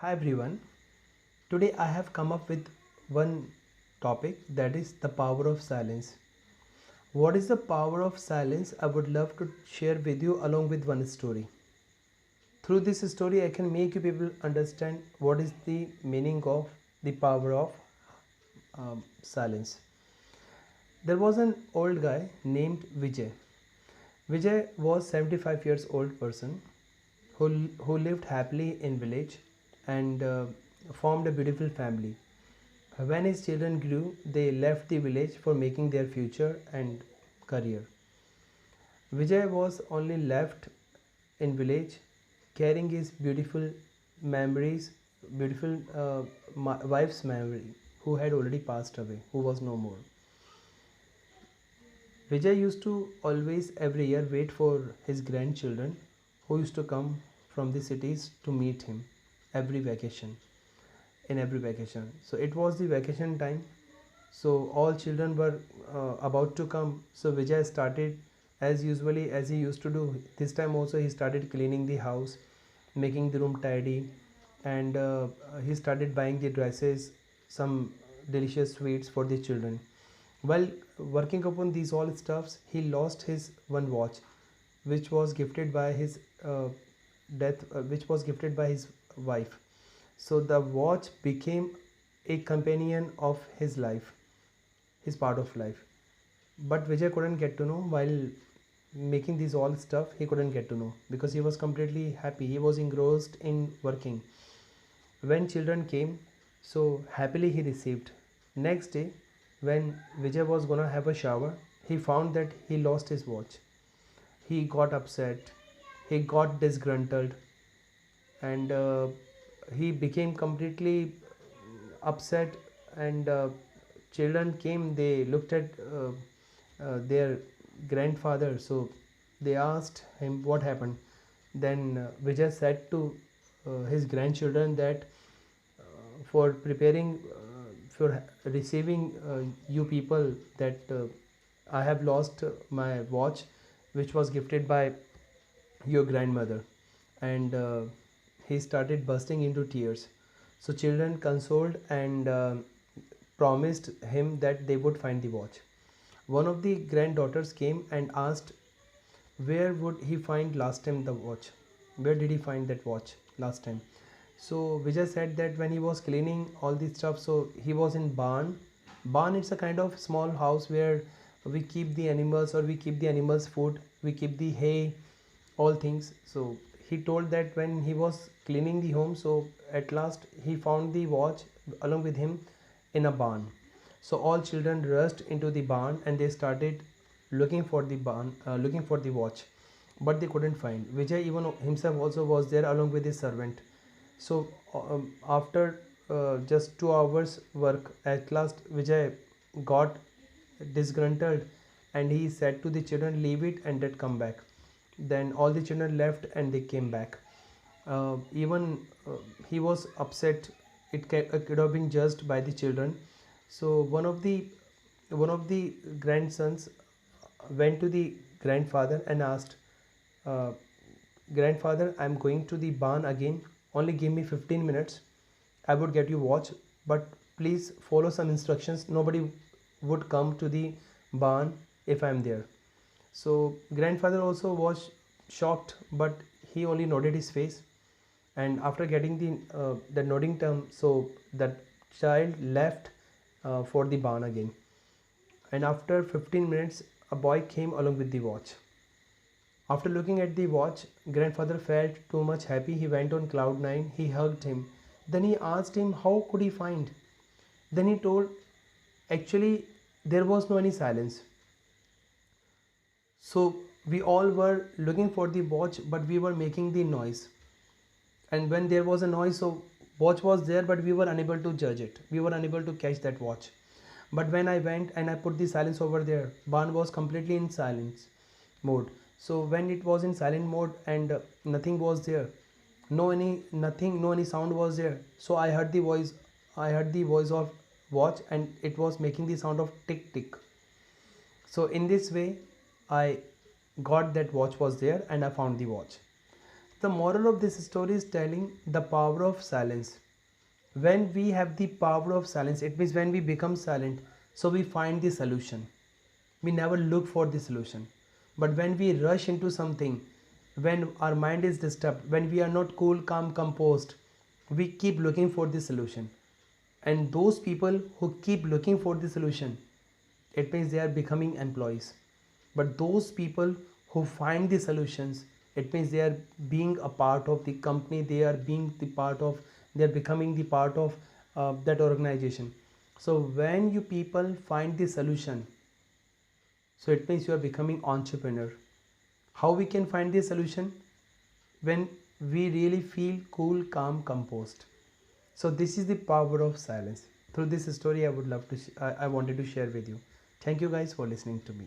Hi everyone. Today I have come up with one topic, that is the power of silence. What is the power of silence? I would love to share with you along with one story. Through this story I can make you people understand what is the meaning of the power of silence. There was an old guy named Vijay. Vijay was 75 years old person who lived happily in village and formed a beautiful family. When his children grew, they left the village for making their future and career. Vijay was only left in village carrying his beautiful memories, beautiful wife's memory, who had already passed away, who was no more. Vijay used to always every year wait for his grandchildren who used to come from the cities to meet him every vacation, in every vacation. So it was the vacation time. So all children were about to come. So Vijay started as usually as he used to do. This time also he started cleaning the house, making the room tidy, and he started buying the dresses, some delicious sweets for the children. While working upon these all stuffs, he lost his one watch, which was gifted by his which was gifted by his wife. So the watch became a companion of his life, his part of life. But Vijay couldn't get to know while making these all stuff. He couldn't get to know because he was completely happy. He was engrossed in working. When children came, so happily he received. Next day, when Vijay was gonna have a shower, he found that he lost his watch. He got upset, he got disgruntled, and he became completely upset. And children came, they looked at their grandfather, so they asked him what happened. Then Vijay said to his grandchildren that for preparing for receiving you people, that I have lost my watch which was gifted by your grandmother. And he started bursting into tears. So children consoled and promised him that they would find the watch. One of the granddaughters came and asked where would he find last time the watch, where did he find that watch last time. So Vijay said that when he was cleaning all this stuff, so he was in barn. Barn, it's a kind of small house where we keep the animals, or we keep the animals food, we keep the hay, all things. So he told that when he was cleaning the home, so at last he found the watch along with him in a barn. So all children rushed into the barn and they started looking for the barn, looking for the watch, but they couldn't find. Vijay even himself also was there along with his servant. So after just 2 hours work, at last Vijay got disgruntled and he said to the children, leave it and then come back. Then all the children left and they came back. Even he was upset. It could have been judged by the children. So one of the grandsons went to the grandfather and asked, uh, grandfather, I'm going to the barn again, only give me 15 minutes, I would get you watch, but please follow some instructions. Nobody would come to the barn if I'm there. So grandfather also was shocked, but he only nodded his face. And after getting the nodding term, so that child left for the barn again. And after 15 minutes, a boy came along with the watch. After looking at the watch, grandfather felt too much happy. He went on cloud nine. He hugged him. Then he asked him how could he find. Then he told, actually there was no any silence. So we all were looking for the watch, but we were making the noise. And when there was a noise, so watch was there, but we were unable to judge it. We were unable to catch that watch. But when I went and I put the silence over there, barn was completely in silence mode. So when it was in silent mode and nothing was there, no any nothing, no any sound was there. So I heard the voice. I heard the voice of watch, and it was making the sound of tick tick. So in this way, I got that watch was there and I found the watch. the moral of this story is telling the power of silence. When we have the power of silence, it means when we become silent, so we find the solution. We never look for the solution. But when we rush into something, when our mind is disturbed, when we are not cool, calm, composed, we keep looking for the solution. And those people who keep looking for the solution, it means they are becoming employees. But those people who find the solutions, it means they are being a part of the company, they are being the part of, they are becoming the part of that organization. So when you people find the solution, so it means you are becoming entrepreneur. How we can find the solution? When we really feel cool, calm, composed. So this is the power of silence. Through this story, I would love to I wanted to share with you. Thank you guys for listening to me.